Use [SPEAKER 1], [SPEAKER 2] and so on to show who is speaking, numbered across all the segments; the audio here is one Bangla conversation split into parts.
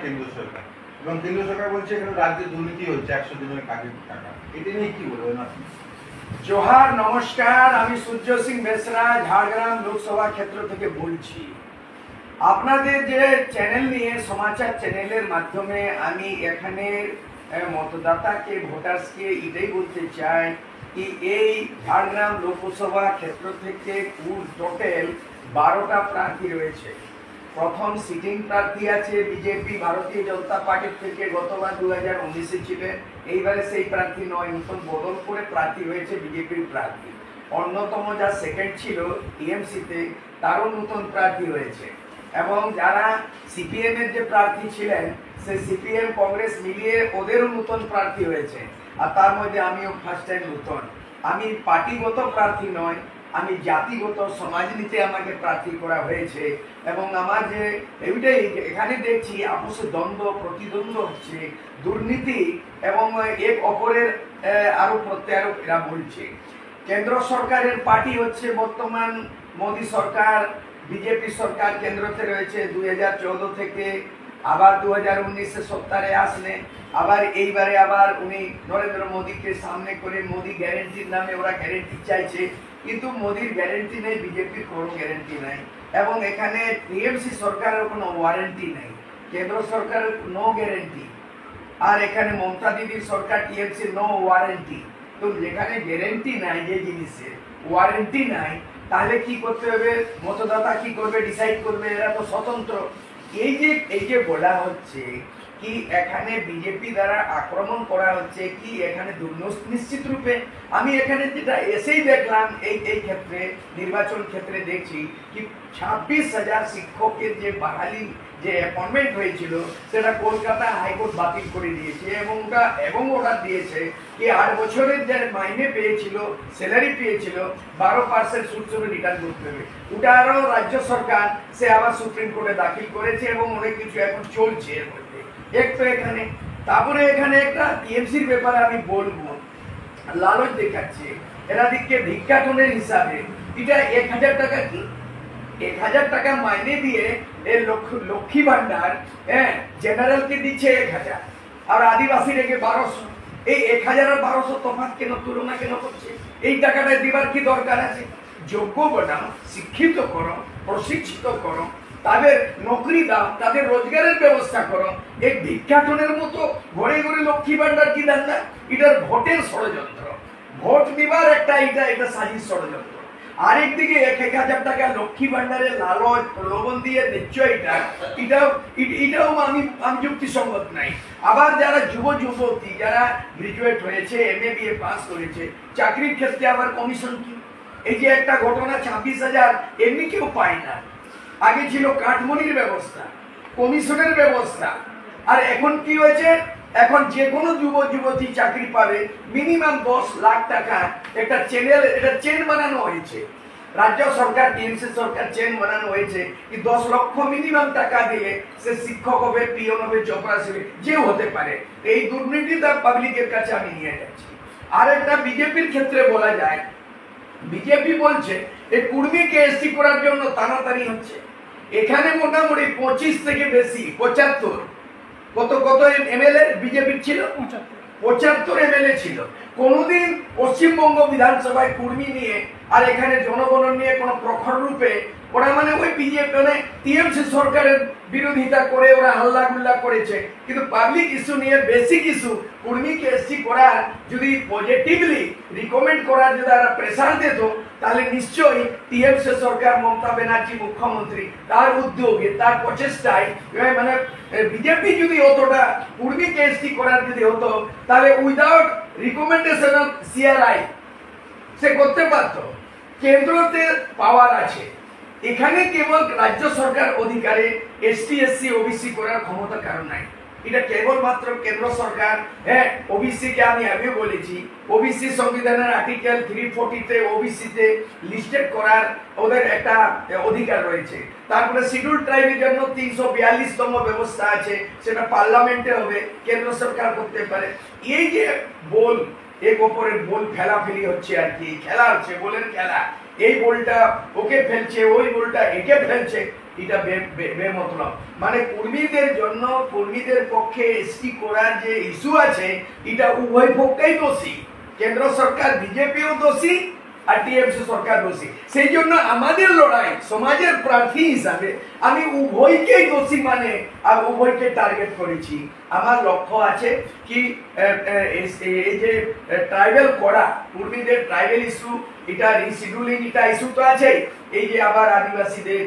[SPEAKER 1] কেন্দ্র সরকার, এবং কেন্দ্র সরকার বলছে এখানে রাজ্যে দুর্নীতি হচ্ছে 100 দিনের কাজের টাকা। এটা নিয়ে কি বলবেন আপনি?
[SPEAKER 2] জোহার, নমস্কার। আমি সূর্য সিং বেসরা ঝাড়গ্রাম লোকসভা ক্ষেত্র থেকে বলছি। আপনাদের যে চ্যানেল নিয়ে সমাচার চ্যানেলের মাধ্যমে আমি এখানে মতদাতাকে ভোটার্সকে এটাই বলতে চাই কি এই ঝাড়গ্রাম লোকসভা ক্ষেত্র থেকে কুল টোটাল 12টা প্রার্থী রয়েছে। প্রথম সিটিং প্রার্থী আছে বিজেপি ভারতীয় জনতা পার্টির থেকে, গতবার 2019-এ ছিলেন। এইবারে সেই প্রার্থী নয়, নতুন বদল করে প্রার্থী হয়েছে বিজেপির প্রার্থী। অন্যতম যা সেকেন্ড ছিল টিএমসিতে, তারও নতুন প্রার্থী হয়েছে। এবং যারা সিপিএম এর যে প্রার্থী ছিলেন, সে সিপিএম কংগ্রেস মিলিয়ে ওদেরও নতুন প্রার্থী হয়েছে। আর তার মধ্যে আমিও ফার্স্ট টাইম নতুন। আমি পার্টিগত প্রার্থী নয়, আমি জাতিগত সমাজনীতিতে আমাকে প্রার্থী করা হয়েছে। এবং আমার যে এইটাই এখানে দেখছি আপসে দ্বন্দ্ব প্রতিদ্বন্দ্ব হচ্ছে, দুর্নীতি এবং এক অপরের আরো প্রত্যারোপ এরা বলছে। কেন্দ্র সরকারের পার্টি হচ্ছে বর্তমান মোদী সরকার, বিজেপি সরকার কেন্দ্রতে রয়েছে 2014 থেকে, আবার 2019-এ সত্তারে আসলেন। আবার এইবারে আবার উনি নরেন্দ্র মোদীকে সামনে করে মোদী গ্যারেন্টির নামে ওরা গ্যারেন্টি চাইছে, কিন্তু মোদীর গ্যারেন্টি নেই, বিজেপির কোনো গ্যারেন্টি নাই। এবং এখানে টিএমসি সরকারের কোনো ওয়ারেন্টি নেই, কেন্দ্র সরকারের নো গ্যারেন্টি। আর এখানে মমতা দিদির সরকার টিএমসি নো ওয়ারেন্টি। তো যেখানে গ্যারেন্টি নাই, যে জিনিসের ওয়ারেন্টি নাই, তাহলে কি করতে হবে, মতদাতা কি করবে, ডিসাইড করবে, এরা তো স্বতন্ত্র। এই যে বলা হচ্ছে কি এখানে বিজেপি দ্বারা আক্রমণ করা হচ্ছে, কি এখানে নিশ্চিত রূপে আমি এখানে যেটা এসেই দেখলাম এই ক্ষেত্রে নির্বাচন ক্ষেত্রে দেখছি কি 26,000 শিক্ষকের যে বাহালি যে অ্যাপয়েন্টমেন্ট হয়েছিল সেটা কলকাতা হাইকোর্ট বাতিল করে দিয়েছে। এবং অর্ডার দিয়েছে কি 8 বছরের যে মাইনে পেয়েছিল, স্যালারি পেয়েছিল, 12% সুদ সহ রিটার্ন করতে হবে। ওটা আরও রাজ্য সরকার সে আবার সুপ্রিম কোর্টে দাখিল করেছে এবং অনেক কিছু এখন চলছে এর মধ্যে। এক তো এখানে, তারপরে এখানে একটা টিএমসির ব্যাপারে আমি বলবো, লালচ দেখাচ্ছে এরা দিকে ভিক্ষাটনের হিসাবে। এটা 1000 টাকা, কি 1000 টাকা মাইনে দিয়ে এর লক্ষ্মী ভান্ডার জেনারেলকে দিচ্ছে 1000 আর আদিবাসী রেখে 1200। এই 1000 আর 1200 তফাৎ কেন, তুলনা কেন করছে? এই টাকাটা দিবার কি দরকার আছে? যোগ্য বানাও, শিক্ষিত করো, প্রশিক্ষিত করো, তাদের নকরি দাও, তাদের রোজগারের ব্যবস্থা করো। এই ভিক্ষাটনের মতো ঘরে ঘরে লক্ষ্মী ভান্ডার কি দেন না? এটার ভোটের ষড়যন্ত্র, ভোট নিবার এটা সাজিশ ষড়যন্ত্র। আরেকদিকে 1000 টাকা লক্ষ্মী ভান্ডারের লালচ প্রলোভন দিয়ে দিচ্ছ, এটাও আমি যুক্তিসঙ্গত নাই। আবার যারা যুবতী যারা গ্রাজুয়েট হয়েছে, MA BA পাস করেছে, চাকরির ক্ষেত্রে আবার কমিশন কি? এই যে একটা ঘটনা 26,000 এমনি কেউ পায় না। আগে ছিল কাঠমনির ব্যবস্থা, কমিশনের ব্যবস্থা, আর এখন কি হয়েছে, এখন যে কোনো যুবতী চাকরি পাবে মিনিমাম 10 লাখ টাকা। একটা চেন বানানো হয়েছে, রাজ্য সরকার টিএমসি সরকার চেন বানানো হয়েছে কি 10 লক্ষ মিনিমাম টাকা দিলে সে শিক্ষক হবে, পিয়ন হবে, চপরাসি হবে, যে হতে পারে। এই দুর্নীতিটা পাবলিকের কাছে আমি নিয়ে যাচ্ছি। আর একটা বিজেপির ক্ষেত্রে বলা যায়, বিজেপি বলছে এই কুর্মীকে এসটি করার জন্য তাড়াতাড়ি হচ্ছে। এখানে মোটামুটি 25 থেকে বেশি 75 কত এমএলএ বিজেপির ছিল, 75 এমএলএ ছিল। কোনদিন পশ্চিমবঙ্গ বিধানসভায় কুর্মী নিয়ে আর এখানে জনগণ নিয়ে কোন প্রখর রূপে ওরা মানে ওই বিজেপি মানে টিএমসি সরকারের বিরোধিতা করে ওরা হাল্লা গুল্লা করেছে। কিন্তু পাবলিক ইস্যু নিয়ে বেসিক ইস্যু কুর্মীকে এসটি করার যদি পজিটিভলি রিকমেন্ড করার যদি তারা প্রেসার দিত, তাহলে নিশ্চয়ই টিএমসি সরকার, মমতা ব্যানার্জি মুখ্যমন্ত্রী, তার উদ্যোগে তার প্রচেষ্টায় মানে বিজেপি যদি অতটা কুর্মীকে এসটি করার যদি হতো, তাহলে উইদাউট রিকমেন্ডেশন অফ CRI সে করতে পারত। কেন্দ্রতে পাওয়ার আছে, এখানে কেবল রাজ্য সরকার অধিকারে ST SC OBC করার ক্ষমতা কারণ নাই। এটা কেবলমাত্র কেন্দ্র সরকার। ওবিসি কে আমি আগেও বলেছি, ওবিসি সংবিধানের আর্টিকেল 340-তে ওবিসিতে লিস্টেড করার ওদের একটা অধিকার রয়েছে। তারপরে শিডিউল ট্রাইবের জন্য 342তম ব্যবস্থা আছে, সেটা পার্লামেন্টে হবে, কেন্দ্র সরকার করতে পারে। এই যে বল এক অপরের বল ফেলাফেলি হচ্ছে আর কি, খেলা হচ্ছে, বলের খেলা। এই বলটা ওকে ফেলছে, ওই বলটা একে ফেলছে, এটা বেমতলব। মানে কর্মীদের জন্য, কর্মীদের পক্ষে এসটি করার যে ইস্যু আছে, এটা উভয় পক্ষেই দোষী। কেন্দ্র সরকার বিজেপিও দোষী আর টিএমসি সরকার দোষী। সেই জন্য আমাদের লড়াই, সমাজের প্রার্থী হিসাবে আমি উভয়কেই দোষী মানে আর উভয়কে টার্গেট করেছি। আমার লক্ষ্য আছে কি এই যে ট্রাইবেল করা, কর্মীদের ট্রাইবেল ইস্যু, এটা রিশিডিউলিং, এটা ইস্যু তো আছে। এই যে আবার আদিবাসীদের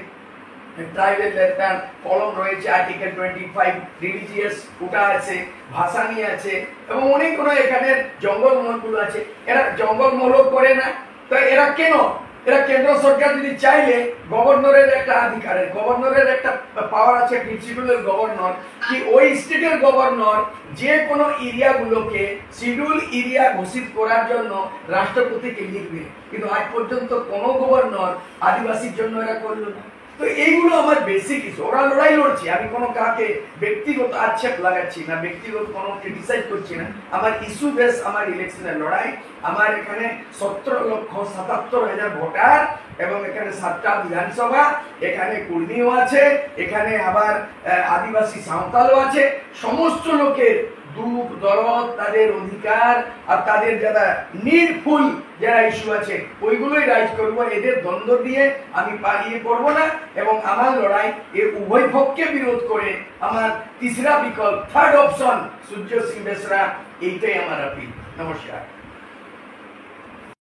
[SPEAKER 2] ট্রাইবেল একটা কলম রয়েছে আর্টিকেল 25, রিলিজিয়াস ওটা আছে, ভাষা নিয়ে আছে, এবং অনেকগুলো এখানে জঙ্গলমহলগুলো আছে। এরা জঙ্গলমহলও করে না, তো এরা কেন? এরা কেন্দ্র সরকার যদি চাইলে, গভর্নরের একটা অধিকার, গভর্নরের একটা পাওয়ার আছে, শিডিউলের গভর্নর, কি ওই স্টেটের গভর্নর যে কোনো এরিয়াগুলোকে শিডিউল এরিয়া ঘোষিত করার জন্য রাষ্ট্রপতিকে লিখবে। কিন্তু আজ পর্যন্ত কোনো গভর্নর আদিবাসীর জন্য এরা করলো না। তো এইগুলো আমার বেসিক ইস্যু। ওরা লড়াই লড়ছে, আমি কোনো কাকে ব্যক্তিগত আক্ষেপ লাগাচ্ছি না, ব্যক্তিগত কোনো ক্রিটিসাইজ করছি না। আমার ইস্যু বেস, আমার ইলেকশনের লড়াই। আমার এখানে 17,77,000 ভোটার, এবং এখানে 7টা বিধানসভা, এখানে কর্মীও আছে, এখানে আবার আদিবাসী সাঁওতালও আছে। সমস্ত লোকের দুঃখ দরদ, তাদের অধিকার আর তাদের যারা নিডফুল যারা ইস্যু আছে, ওইগুলোই রাইজ করবো। এদের দ্বন্দ্ব দিয়ে আমি পালিয়ে পড়বো না, এবং আমার লড়াই এর উভয় পক্ষকে বিরোধ করে আমার তিসরা বিকল্প, থার্ড অপশন সূর্য সিং বেসরা, এইটাই আমার আপিল। নমস্কার।